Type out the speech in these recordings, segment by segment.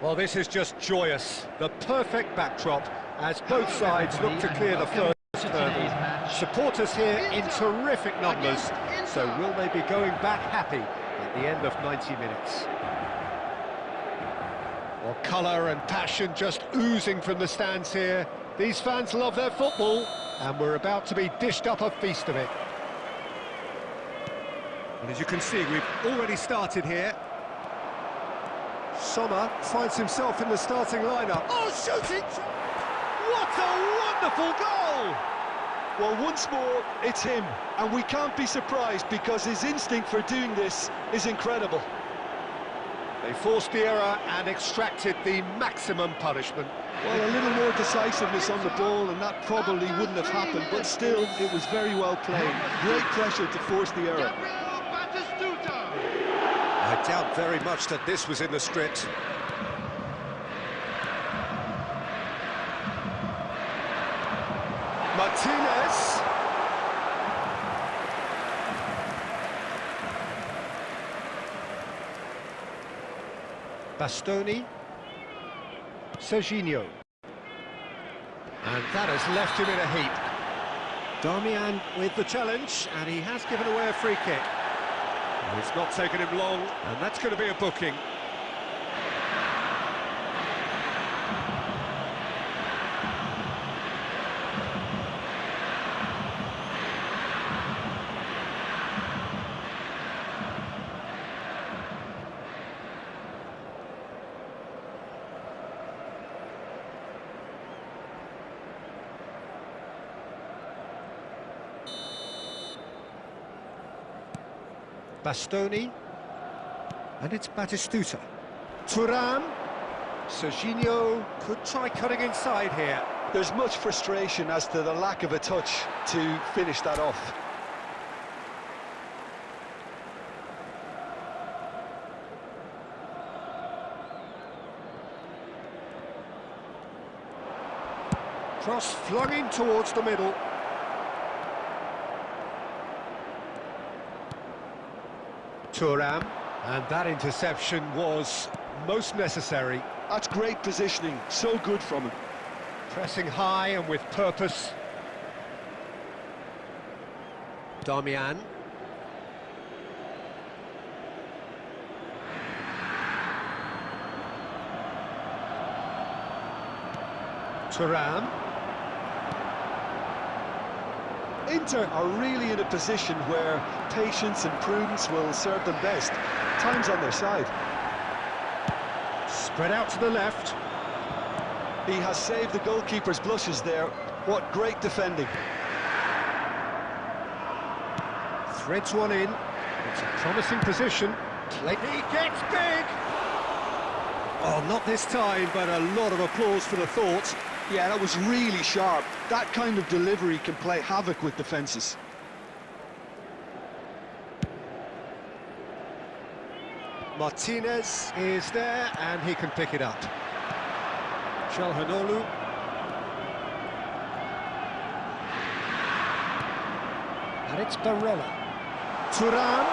Well, this is just joyous. The perfect backdrop as both sides look to clear the first hurdle. Supporters here in terrific numbers, so will they be going back happy at the end of 90 minutes? Well, colour and passion just oozing from the stands here. These fans love their football, and we're about to be dished up a feast of it. And as you can see, we've already started here. Sommer finds himself in the starting lineup. Oh, shooting! What a wonderful goal! Well, once more, it's him, and we can't be surprised because his instinct for doing this is incredible. They forced the error and extracted the maximum punishment. Well, a little more decisiveness on the ball, and that probably wouldn't have happened, but still, it was very well played. Great pressure to force the error. I doubt very much that this was in the script. Martinez. Bastoni. Serginho. And that has left him in a heap. Darmian with the challenge, and he has given away a free kick. It's not taken him long, and that's going to be a booking. Bastoni, and it's Batistuta. Thuram, Serginho could try cutting inside here. There's much frustration as to the lack of a touch to finish that off. Cross flung in towards the middle. Thuram, and that interception was most necessary. That's great positioning, so good from him. Pressing high and with purpose. Darmian. Thuram. Inter are really in a position where patience and prudence will serve them best. Time's on their side. Spread out to the left. He has saved the goalkeeper's blushes there. What great defending. Threads one in. It's a promising position. He gets big! Oh, not this time, but a lot of applause for the thought. Yeah, that was really sharp. That kind of delivery can play havoc with defences. Martinez is there, and he can pick it up. Çalhanoğlu. And it's Barella. Thuram,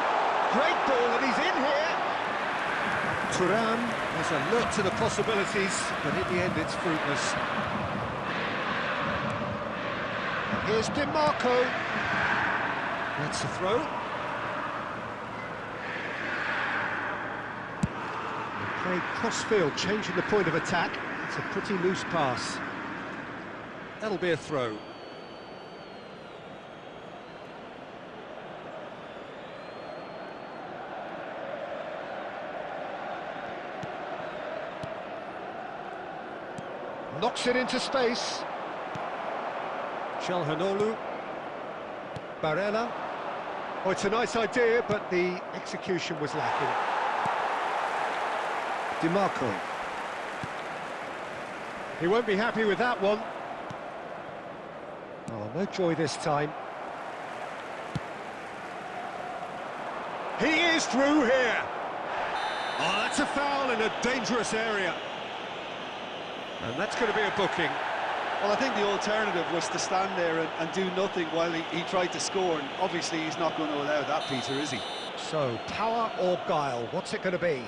great ball, and he's in here. Thuram has a look to the possibilities, but in the end it's fruitless. And here's DiMarco. That's the throw. Played cross-field, changing the point of attack. It's a pretty loose pass. That'll be a throw. Knocks it into space. Çalhanoğlu. Barella. Oh, it's a nice idea, but the execution was lacking. DiMarco. He won't be happy with that one. Oh, no joy this time. He is through here. Oh, that's a foul in a dangerous area. And that's going to be a booking. Well, I think the alternative was to stand there and do nothing while he tried to score, and obviously he's not going to allow that, Peter, is he? So, power or guile, what's it going to be?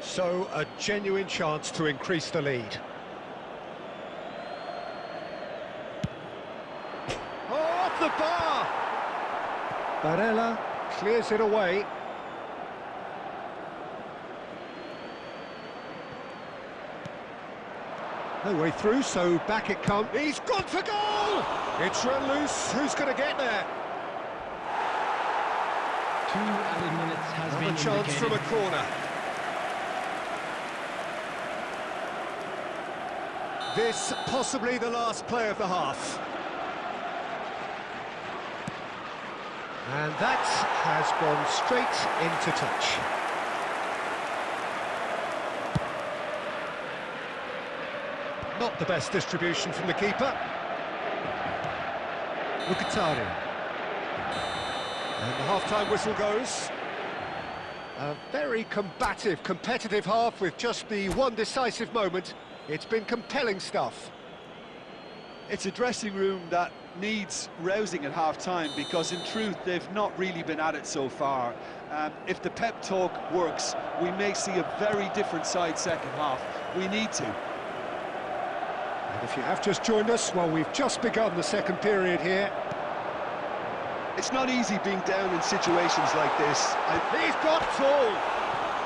So, a genuine chance to increase the lead. Oh, off the bar! Barella clears it away. No way through, so back it comes. He's gone for goal! It's run loose. Who's going to get there? 2 added minutes has been Another chance indicated. from a corner. This possibly the last play of the half. And that has gone straight into touch. Not the best distribution from the keeper. Mkhitaryan. And the half-time whistle goes. A very combative, competitive half with just the one decisive moment. It's been compelling stuff. It's a dressing room that needs rousing at half-time, because in truth they've not really been at it so far. If the pep talk works, we may see a very different side second half. We need to. And if you have just joined us, well, we've just begun the second period here. It's not easy being down in situations like this. He's got full.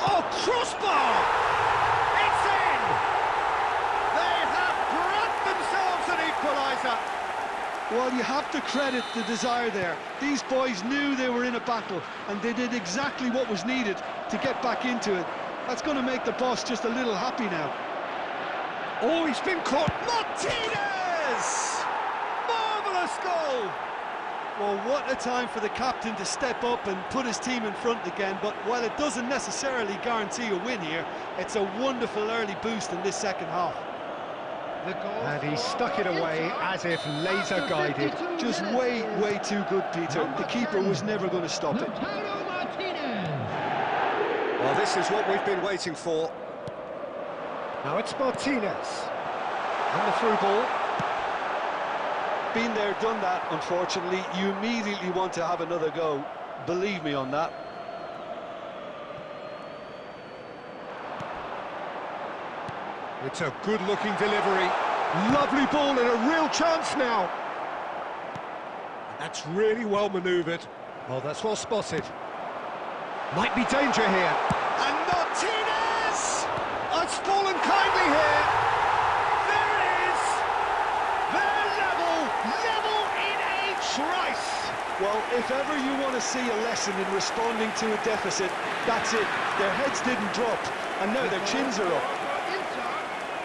Oh, crossbar! It's in! They have brought themselves an equaliser. Well, you have to credit the desire there. These boys knew they were in a battle, and they did exactly what was needed to get back into it. That's going to make the boss just a little happy now. Oh, he's been caught. Martinez! Marvellous goal! Well, what a time for the captain to step up and put his team in front again. But while it doesn't necessarily guarantee a win here, it's a wonderful early boost in this second half. And he stuck it away as if laser-guided. Just way, way too good, Peter. The keeper was never going to stop it. Well, this is what we've been waiting for. Now it's Martinez. And the through ball. Been there, done that, unfortunately. You immediately want to have another go. Believe me on that. It's a good-looking delivery. Lovely ball and a real chance now. That's really well manoeuvred. Well, that's well spotted. Might be danger here. And Martinez! It's fallen kindly here. There it is. They're level in a trice. Well, if ever you want to see a lesson in responding to a deficit, that's it. Their heads didn't drop, and now their chins are up.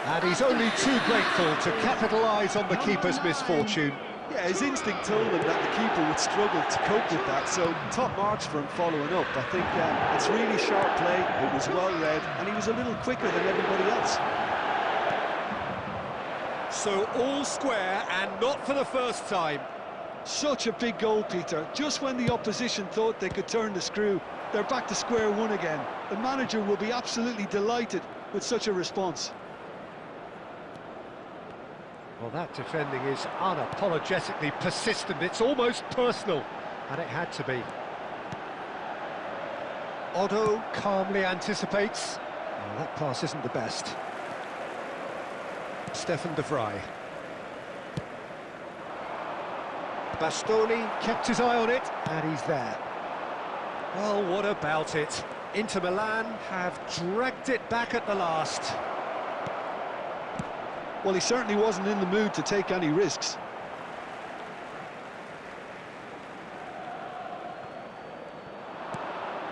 And he's only too grateful to capitalise on the keeper's misfortune. Yeah, his instinct told him that the keeper would struggle to cope with that, so top marks for him following up. I think it's really sharp play, it was well read, and he was a little quicker than everybody else. So all square, and not for the first time. Such a big goal, Peter. Just when the opposition thought they could turn the screw, they're back to square one again. The manager will be absolutely delighted with such a response. Well, that defending is unapologetically persistent. It's almost personal. And it had to be. Otto calmly anticipates. Oh, that pass isn't the best. Stefan de Vrij. Bastoni kept his eye on it, and he's there. Well, what about it? Inter Milan have dragged it back at the last. Well, he certainly wasn't in the mood to take any risks.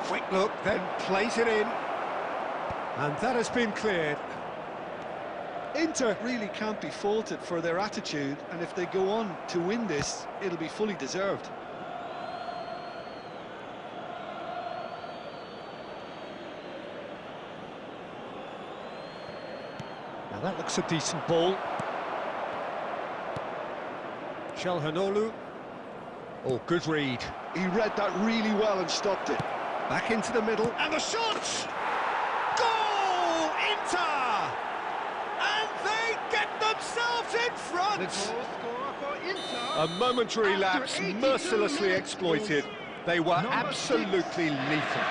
Quick look, then plays it in. And that has been cleared. Inter really can't be faulted for their attitude, and if they go on to win this, it'll be fully deserved. Now that looks a decent ball. Çalhanoğlu. Oh, good read. He read that really well and stopped it. Back into the middle, and the shot! Goal! Inter! And they get themselves in front! A momentary lapse mercilessly exploited. They were absolutely lethal.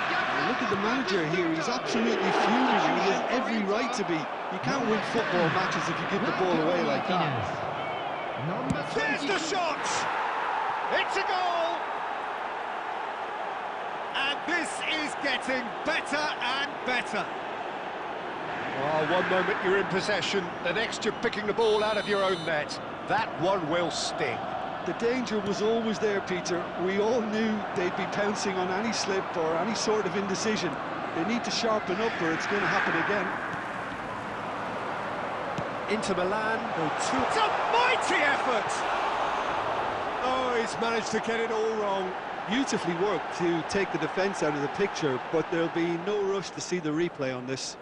Look at the manager here, he's absolutely fuming, and he has every right to be. You can't win football matches if you give the ball away like that. There's the shot! It's a goal! And this is getting better and better. Oh, one moment you're in possession, the next you're picking the ball out of your own net. That one will sting. The danger was always there, Peter. We all knew they'd be pouncing on any slip or any sort of indecision. They need to sharpen up or it's going to happen again. Inter Milan go to... It's a mighty effort! Oh, he's managed to get it all wrong. Beautifully worked to take the defence out of the picture, but there'll be no rush to see the replay on this.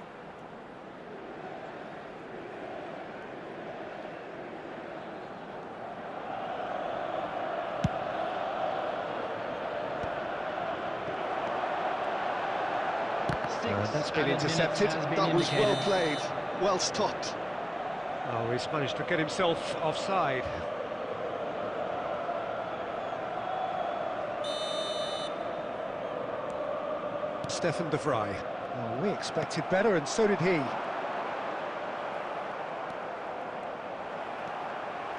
That's been intercepted. That was well played, well stopped. Oh, he's managed to get himself offside. Stefan de Vrij. Oh, we expected better, and so did he.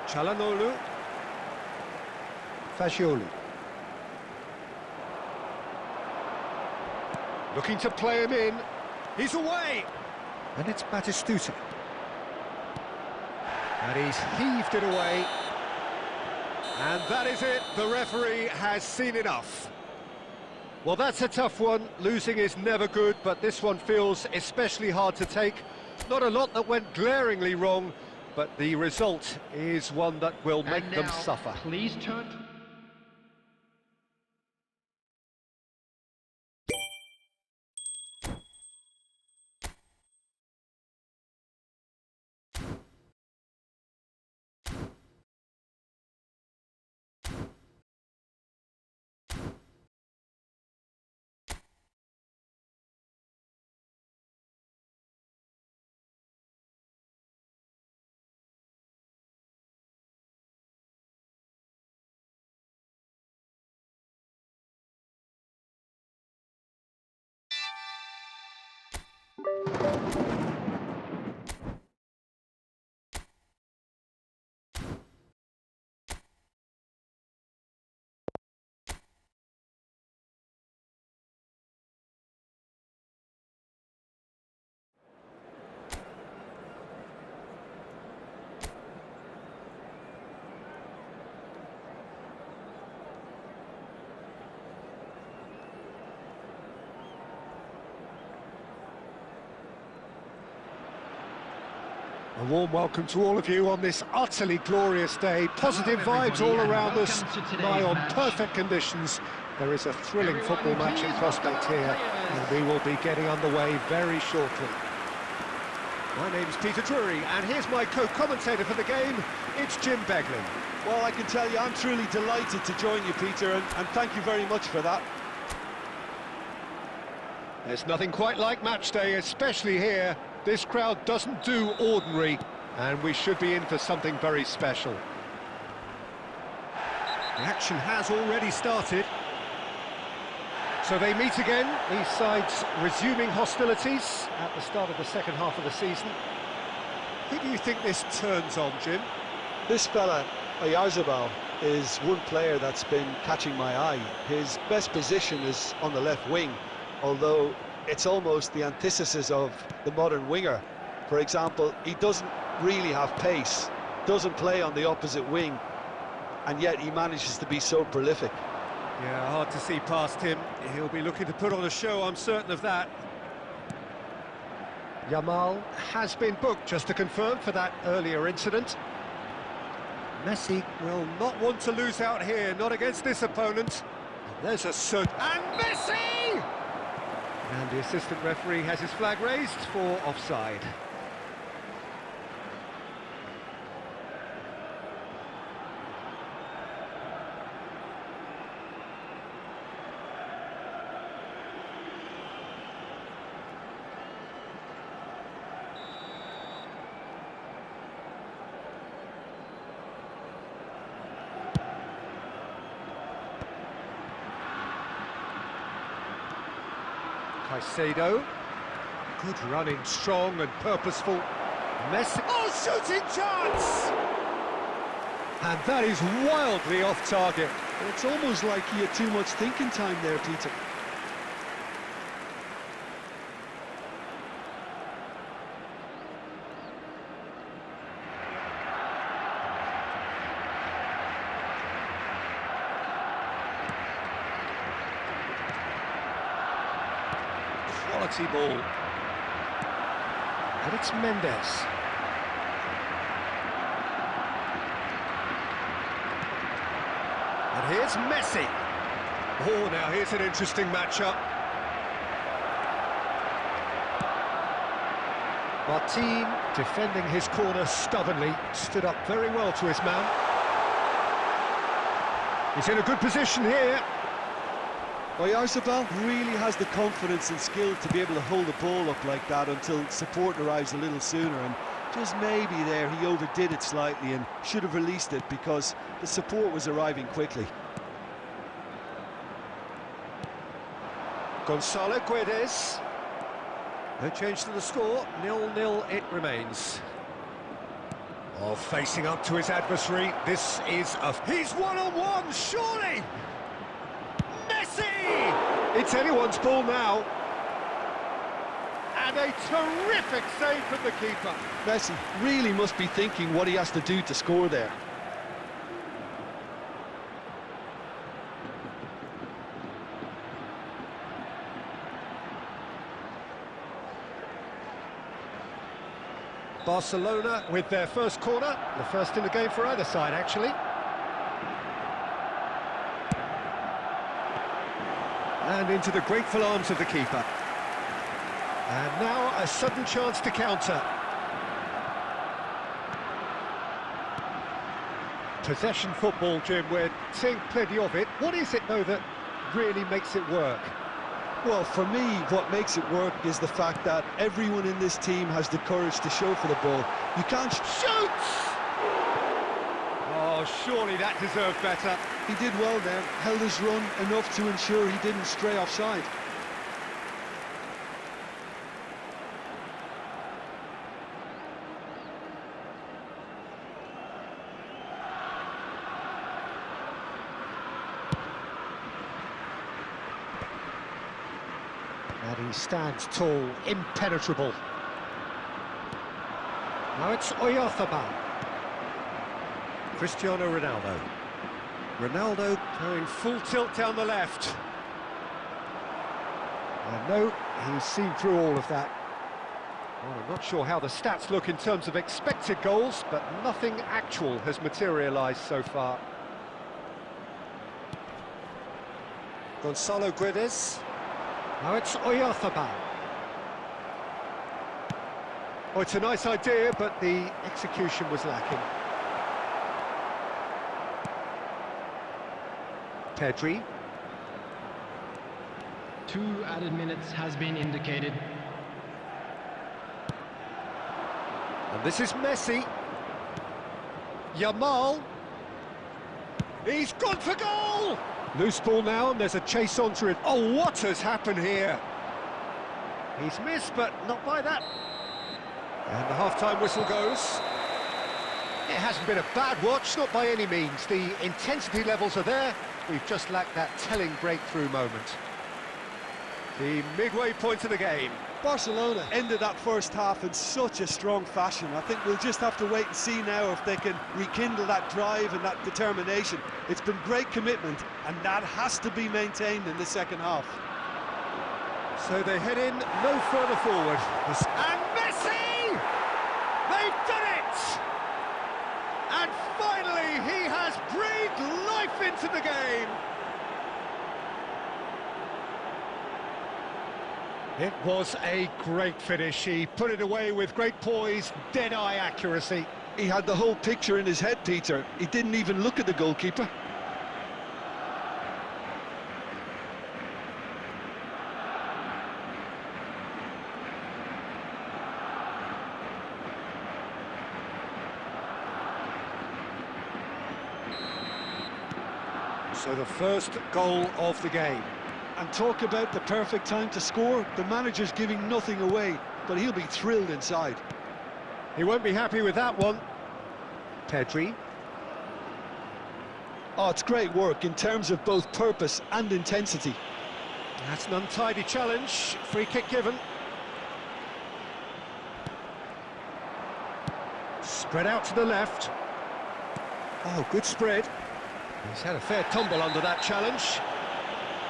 Çalhanoğlu. Fagioli. Looking to play him in. He's away! And it's Batistuta. And he's heaved it away. And that is it. The referee has seen enough. Well, that's a tough one. Losing is never good, but this one feels especially hard to take. Not a lot that went glaringly wrong, but the result is one that will make them suffer. Please turn. A warm welcome to all of you on this utterly glorious day. Positive vibes all around us, nigh on perfect conditions. There is a thrilling football match in prospect here, and we will be getting underway very shortly. My name's Peter Drury, and here's my co-commentator for the game. It's Jim Beglin. Well, I can tell you, I'm truly delighted to join you, Peter, and thank you very much for that. There's nothing quite like match day, especially here. This crowd doesn't do ordinary, and we should be in for something very special. The action has already started. So they meet again, these sides resuming hostilities at the start of the second half of the season. Who do you think this turns on, Jim? This fella, Oyarzabal, is one player that's been catching my eye. His best position is on the left wing, although it's almost the antithesis of the modern winger. For example, he doesn't really have pace, doesn't play on the opposite wing, and yet he manages to be so prolific. Yeah, hard to see past him. He'll be looking to put on a show, I'm certain of that. Yamal has been booked, just to confirm, for that earlier incident. Messi will not want to lose out here, not against this opponent. And there's a surge, and Messi! And the assistant referee has his flag raised for offside. Caicedo, good running, strong and purposeful. Messi, oh, shooting chance! And that is wildly off target. It's almost like he had too much thinking time there, Peter. Quality ball. And it's Mendes. And here's Messi. Oh, now here's an interesting matchup. Martin, defending his corner stubbornly, stood up very well to his man. He's in a good position here. Oyarzabal really has the confidence and skill to be able to hold the ball up like that until support arrives a little sooner, and just maybe there he overdid it slightly and should have released it because the support was arriving quickly. Gonzalo Guedes. No change to the score, 0-0 it remains. Oh, facing up to his adversary, this is a... He's one-on-one, surely! Messi! It's anyone's ball now. And a terrific save from the keeper. Messi really must be thinking what he has to do to score there. Barcelona with their first corner, the first in the game for either side, actually. And into the grateful arms of the keeper. And now a sudden chance to counter. Possession football, Jim, we're seeing plenty of it. What is it, though, that really makes it work? Well, for me, what makes it work is the fact that everyone in this team has the courage to show for the ball. You can't... Shoots! Oh, surely that deserved better. He did well there, held his run enough to ensure he didn't stray offside. And he stands tall, impenetrable. Now it's Oyarzabal. Cristiano Ronaldo. Ronaldo going full tilt down the left. And no, he's seen through all of that. Well, I'm not sure how the stats look in terms of expected goals, but nothing actual has materialised so far. Gonzalo Guedes. Now it's Oyarzabal. Oh, it's a nice idea, but the execution was lacking. Pedri. 2 added minutes has been indicated. And this is Messi. Yamal. He's gone for goal! Loose ball now, and there's a chase onto it. Oh, what has happened here? He's missed, but not by that. And the half-time whistle goes. It hasn't been a bad watch, not by any means. The intensity levels are there. We've just lacked that telling breakthrough moment. The midway point of the game. Barcelona ended that first half in such a strong fashion. I think we'll just have to wait and see now if they can rekindle that drive and that determination. It's been great commitment, and that has to be maintained in the second half. So they head in no further forward. And Messi! They've done it! And finally, he has breathed life into the game. It was a great finish. He put it away with great poise, dead-eye accuracy. He had the whole picture in his head, Peter. He didn't even look at the goalkeeper. So the first goal of the game. And talk about the perfect time to score. The manager's giving nothing away, but he'll be thrilled inside. He won't be happy with that one. Pedri. Oh, it's great work in terms of both purpose and intensity. That's an untidy challenge. Free kick given. Spread out to the left. Oh, good spread. He's had a fair tumble under that challenge.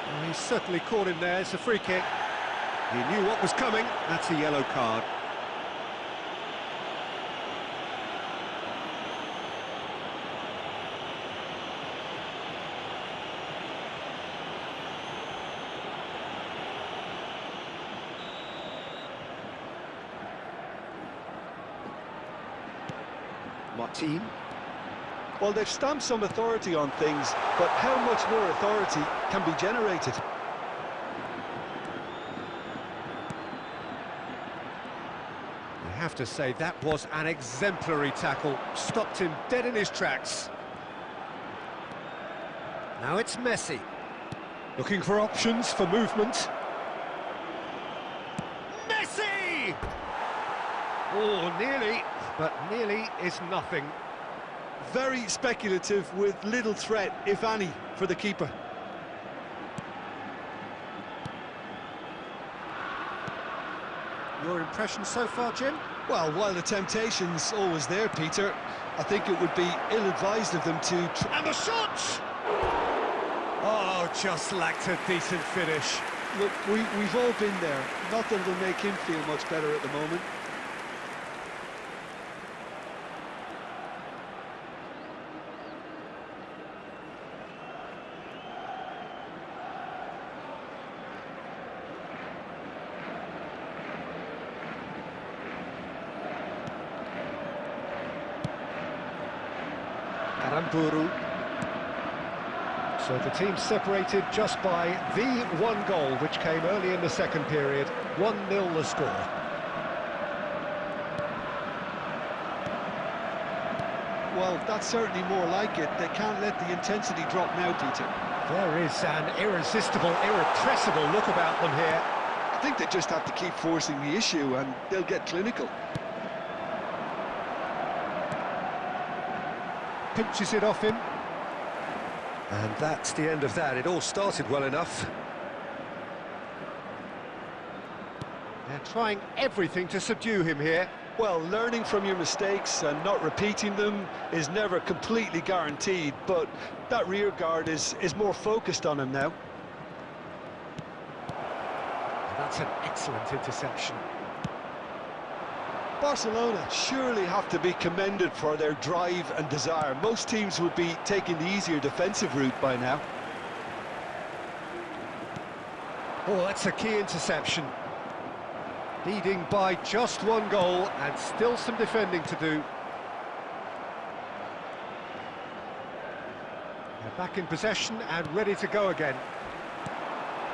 Well, he's certainly caught him there. It's a free kick. He knew what was coming. That's a yellow card. Martin. Well, they've stamped some authority on things, but how much more authority can be generated? I have to say, that was an exemplary tackle. Stopped him dead in his tracks. Now it's Messi. Looking for options for movement. Messi! Oh, nearly, but nearly is nothing. Very speculative with little threat, if any, for the keeper. Your impression so far, Jim? Well, while the temptation's always there, Peter, I think it would be ill-advised of them to... And the shot! Oh, just lacked a decent finish. Look, we've all been there. Not that it'll make him feel much better at the moment. Aramburu. So the team separated just by the one goal, which came early in the second period. 1-0 the score. Well, that's certainly more like it. They can't let the intensity drop now, Peter. There is an irresistible, irrepressible look about them here. I think they just have to keep forcing the issue and they'll get clinical. Pinches it off him. And that's the end of that. It all started well enough. They're trying everything to subdue him here. Well, learning from your mistakes and not repeating them is never completely guaranteed, but that rear guard is more focused on him now. That's an excellent interception. Barcelona surely have to be commended for their drive and desire. Most teams would be taking the easier defensive route by now. Oh, that's a key interception. Leading by just one goal and still some defending to do. They're back in possession and ready to go again.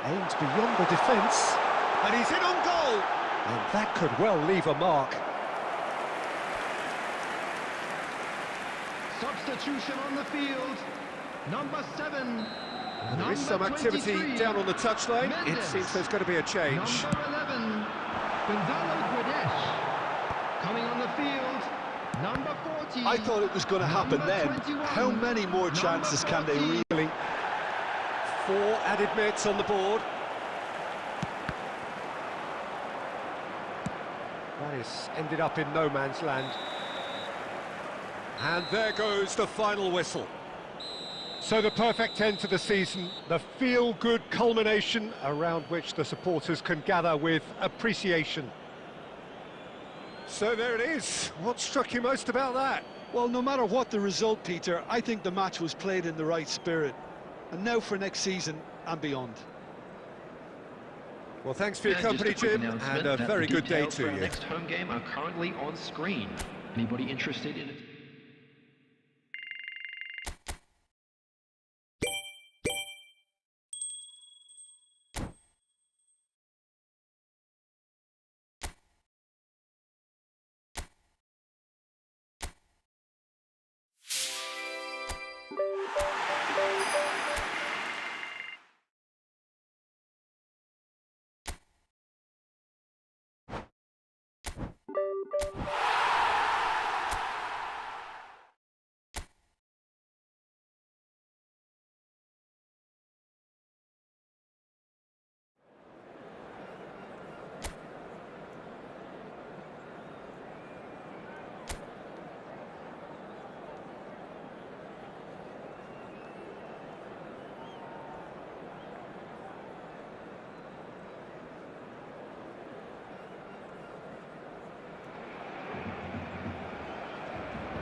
Aims beyond the defence, and he's in on goal! And that could well leave a mark. Substitution on the field. Number 7. There is some activity down on the touchline. It seems there's going to be a change. Number 11. Gonzalo Guedes. Coming on the field. Number 40. I thought it was going to happen then. 21. How many more chances can they really? 4 added minutes on the board. That is ended up in no man's land. And there goes the final whistle. So the perfect end to the season, the feel-good culmination around which the supporters can gather with appreciation. So there it is. What struck you most about that? Well, no matter what the result, Peter, I think the match was played in the right spirit. And now for next season and beyond. Well, thanks for your company, Just a quick Jim, announcement and a that very the good day details to for our you. next home game are currently on screen. Anybody interested in it?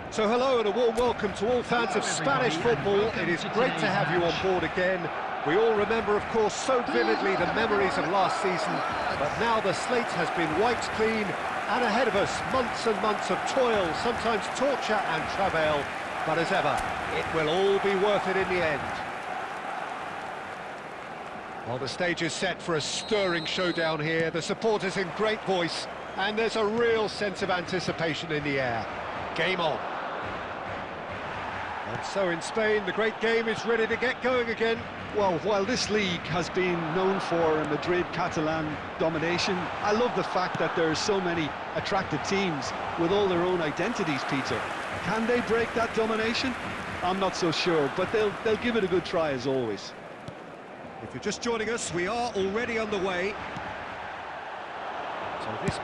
So hello and a warm welcome to all fans of Spanish football. It is great to have you on board again. We all remember, of course, so vividly the memories of last season, but now the slate has been wiped clean, and ahead of us, months and months of toil, sometimes torture and travail, but as ever, it will all be worth it in the end. Well, the stage is set for a stirring showdown here, the supporters in great voice, and there's a real sense of anticipation in the air. Game on. And so in Spain, the great game is ready to get going again. Well, while this league has been known for a Madrid-Catalan domination, I love the fact that there are so many attractive teams with all their own identities, Peter. Can they break that domination? I'm not so sure, but they'll give it a good try as always. If you're just joining us, we are already underway. So this...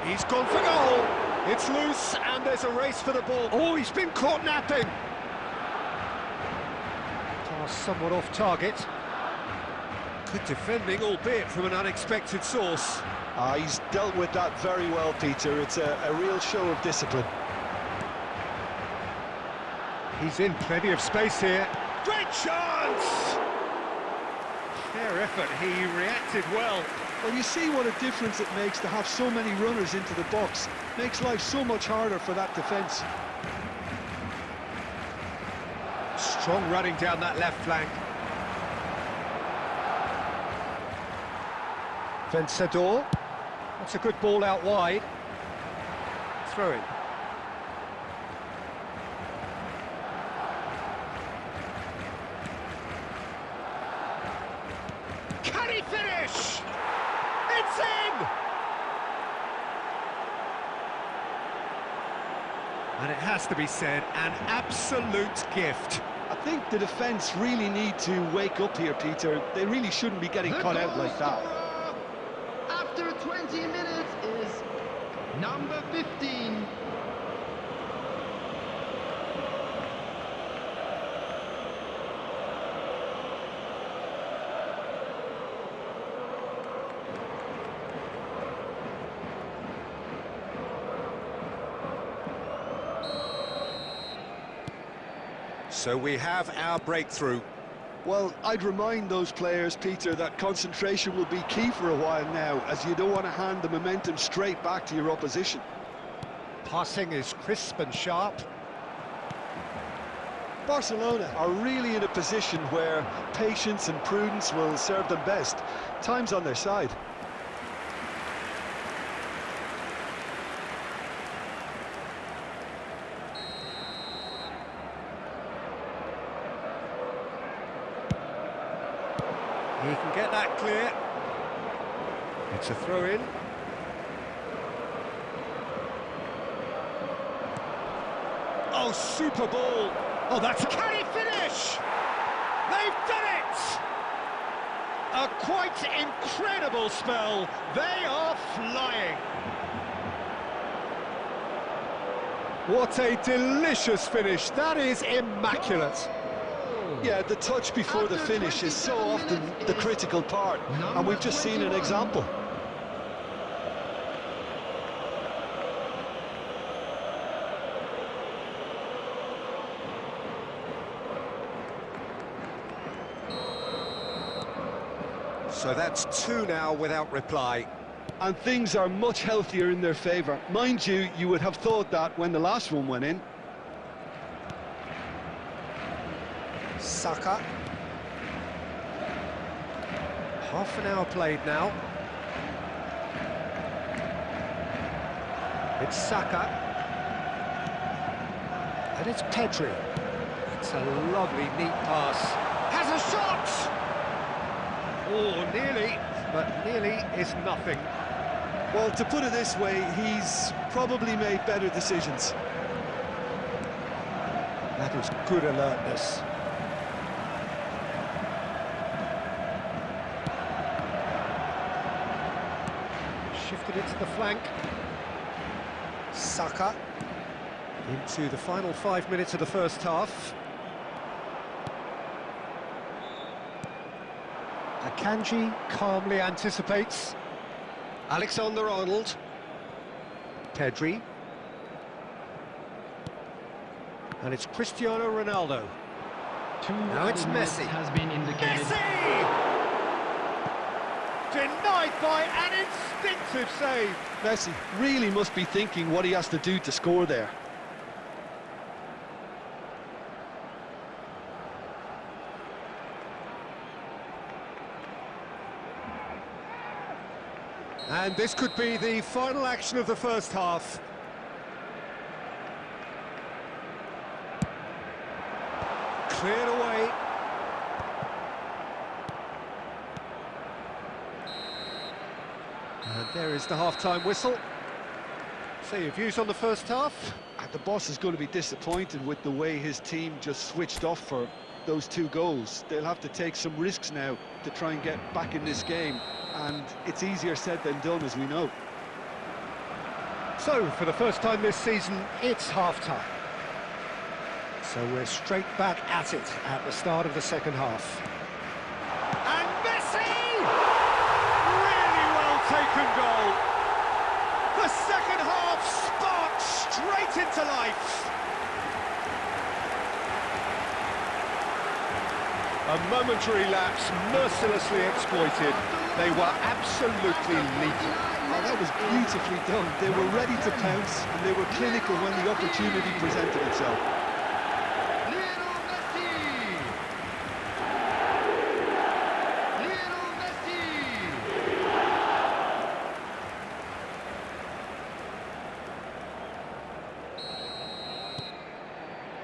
He's gone for goal! It's loose, and there's a race for the ball. Oh, he's been caught napping! Somewhat off target. Good defending, albeit from an unexpected source. He's dealt with that very well, Peter. It's a real show of discipline. He's in plenty of space here. Great chance! Fair effort, he reacted well. Well, you see what a difference it makes to have so many runners into the box. Makes life so much harder for that defence. Strong running down that left flank. Vencedor. That's a good ball out wide. Throw in. Can he finish? It's in! And it has to be said, an absolute gift. I think the defence really need to wake up here, Peter. They really shouldn't be getting caught out like that. After 20 minutes is number 15. So we have our breakthrough. Well, I'd remind those players, Peter, that concentration will be key for a while now, as you don't want to hand the momentum straight back to your opposition. Passing is crisp and sharp. Barcelona are really in a position where patience and prudence will serve them best. Time's on their side. He can get that clear. It's a throw-in. Oh, super ball. Oh, can he finish? They've done it! A quite incredible spell. They are flying. What a delicious finish. That is immaculate. Yeah, the touch before the finish is so often the critical part, and we've just seen an example. So that's 2 now without reply. And things are much healthier in their favour. Mind you, you would have thought that when the last one went in. Saka. Half an hour played now. It's Saka. And it's Pedri. It's a lovely, neat pass. Has a shot! Oh, nearly, but nearly is nothing. Well, to put it this way, he's probably made better decisions. That is good alertness. Shifted it to the flank. Saka into the final 5 minutes of the first half. Akanji calmly anticipates. Alexander-Arnold. Pedri. And it's Cristiano Ronaldo. Now it's Messi. Has been indicated. Messi! Denied by an instinctive save. Messi really must be thinking what he has to do to score there. And this could be the final action of the first half. Cleared away. And there is the half-time whistle. So your views on the first half? And the boss is going to be disappointed with the way his team just switched off for those 2 goals. They'll have to take some risks now to try and get back in this game. And it's easier said than done, as we know. So, for the first time this season, it's half-time. So we're straight back at it at the start of the second half. And Messi! Really well taken goal. The second half sparked straight into life. A momentary lapse mercilessly exploited. They were absolutely lethal. Oh, that was beautifully done. They were ready to pounce, and they were clinical when the opportunity presented itself. Lionel Messi! Lionel Messi!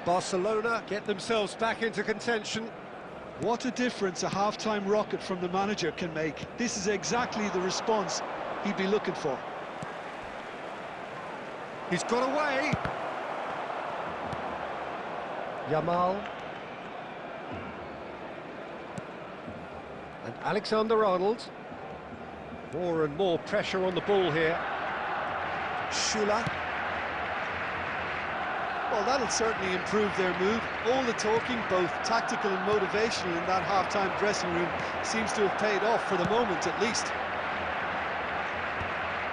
Barcelona get themselves back into contention. What a difference a half-time rocket from the manager can make. This is exactly the response he'd be looking for. He's got away. Yamal. And Alexander-Arnold. More and more pressure on the ball here. Schüller. Well, that'll certainly improve their mood. All the talking, both tactical and motivational, in that half-time dressing room seems to have paid off for the moment, at least.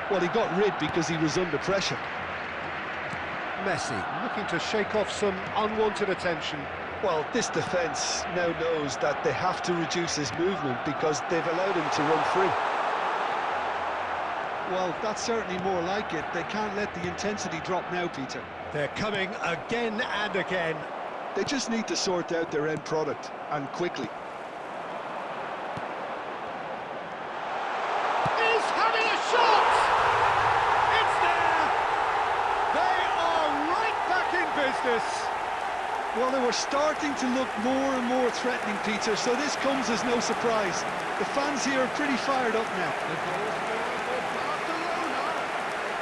Well, he got rid because he was under pressure. Messi looking to shake off some unwanted attention. Well, this defence now knows that they have to reduce his movement because they've allowed him to run free. Well, that's certainly more like it. They can't let the intensity drop now, Peter. They're coming again and again. They just need to sort out their end product, and quickly. He's having a shot! It's there! They are right back in business. Well, they were starting to look more and more threatening, Peter, so this comes as no surprise. The fans here are pretty fired up now. The goal scorer for Barcelona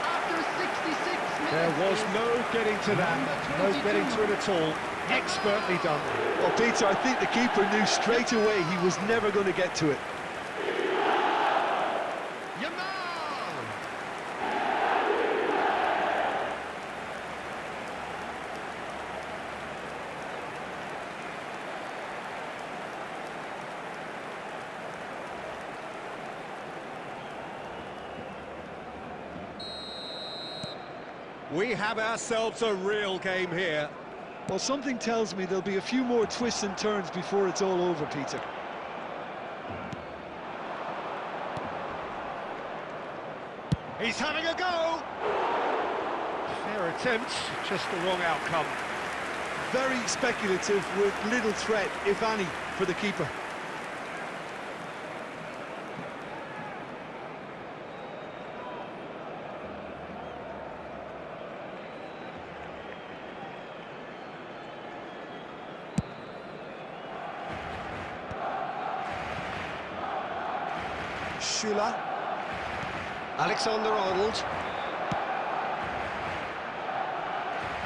after 66 minutes. There was no getting to that, no getting to it at all. Expertly done. Well, Peter, I think the keeper knew straight away he was never going to get to it. We have ourselves a real game here. Well, something tells me there'll be a few more twists and turns before it's all over, Peter. He's having a go! Fair attempt, just the wrong outcome. Very speculative with little threat, if any, for the keeper. Schüller. Alexander-Arnold.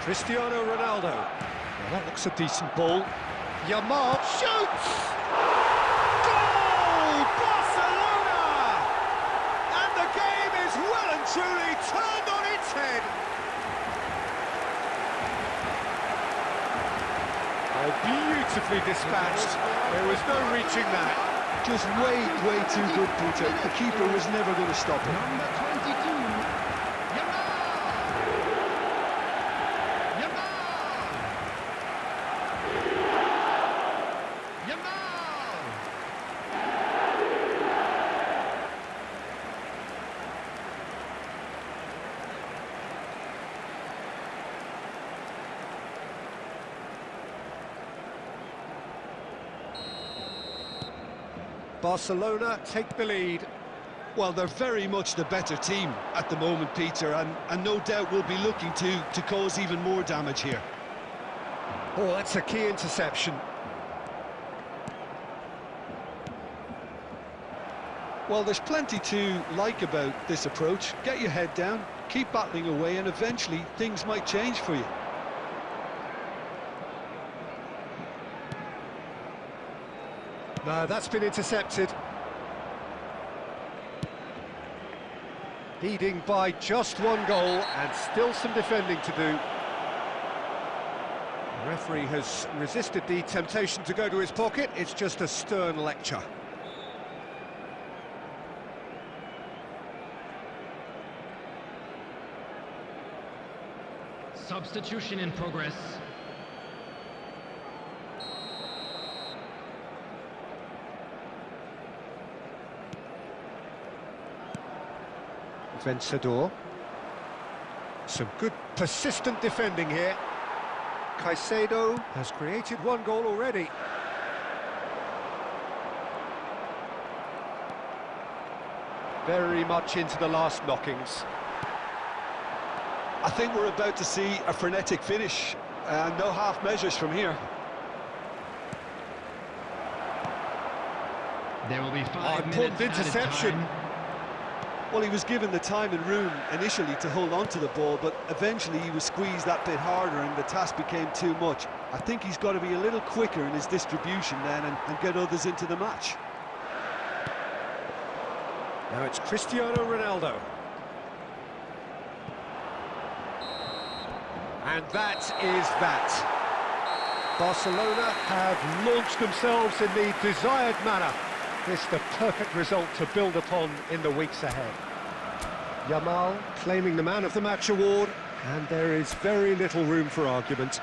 Cristiano Ronaldo. Well, that looks a decent ball. Yamal shoots! Goal! Barcelona! And the game is well and truly turned on its head. Oh, beautifully dispatched. There was no reaching that. Just way too good, Peter. The keeper was never going to stop him. Number 22, Yamal! Yamal! Yamal! Barcelona take the lead. Well, they're very much the better team at the moment, Peter, and no doubt will be looking to cause even more damage here. Oh, that's a key interception. Well, there's plenty to like about this approach. Get your head down, keep battling away, and eventually things might change for you. No, that's been intercepted. Leading by just one goal and still some defending to do. The referee has resisted the temptation to go to his pocket. It's just a stern lecture. Substitution in progress. Vencedor. Some good persistent defending here. Caicedo has created one goal already. Very much into the last knockings. I think we're about to see a frenetic finish, and no half measures from here. There will be 5 minutes Important added interception. time. Well, he was given the time and room initially to hold on to the ball, but eventually he was squeezed that bit harder and the task became too much. I think he's got to be a little quicker in his distribution then and get others into the match. Now it's Cristiano Ronaldo. And that is that. Barcelona have launched themselves in the desired manner. This the perfect result to build upon in the weeks ahead. Yamal claiming the Man of the Match award, and there is very little room for argument.